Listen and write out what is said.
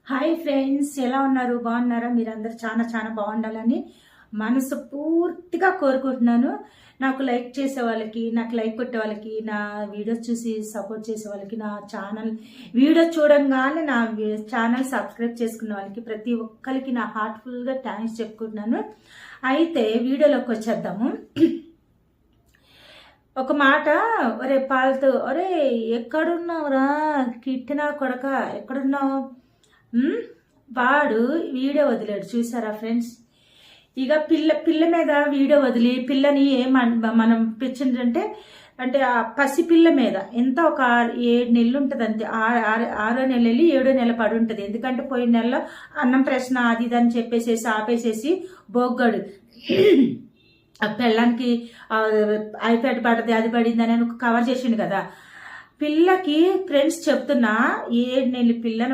Hi friends, ఎలా ఉన్నారు? బాగున్నారా? మీరందరూ చాలా చాలా బాగుండాలని మనసు పూర్తిగా కోరుకుంటున్నాను. నాకు లైక్ చేసే వాళ్ళకి, నాకు లైక్ కొట్టే వాళ్ళకి, నా వీడియోస్ చూసి సపోర్ట్ చేసే వాళ్ళకి, నా ఛానల్ వీడియో చూడంగానే నా ఛానల్ సబ్స్క్రైబ్ చేసుకున్న వాళ్ళకి ప్రతి ఒక్కరికి నా హార్ట్ఫుల్గా థ్యాంక్స్ చెప్పుకుంటున్నాను. అయితే వీడియోలోకి వచ్చేద్దాము. ఒక మాట, ఒరే పాలతూ, ఒరే ఎక్కడున్నావురా కిట్టినా కొడక, ఎక్కడున్నావు? వాడు వీడియో వదిలాడు, చూసారా ఫ్రెండ్స్? ఇక పిల్ల మీద వీడియో వదిలి పిల్లని మనం పెంచిందంటే అంటే ఆ పసిపిల్ల మీద ఎంత ఒక 7 నెలలు ఉంటుంది అంతే. 6వ నెల వెళ్ళి 7వ నెల పడి ఉంటుంది. ఎందుకంటే పోయిన నెలలో అన్నం ప్రశ్న అది ఇది అని చెప్పేసేసి ఆపేసేసి బొగ్గాడు ఆ పిల్లానికి ఐప్యాడ్ పడ్డది, అది పడింది అని కవర్ చేసిండు కదా. పిల్లకి ఫ్రెండ్స్ చెప్తున్నా, 7 నెలల పిల్లని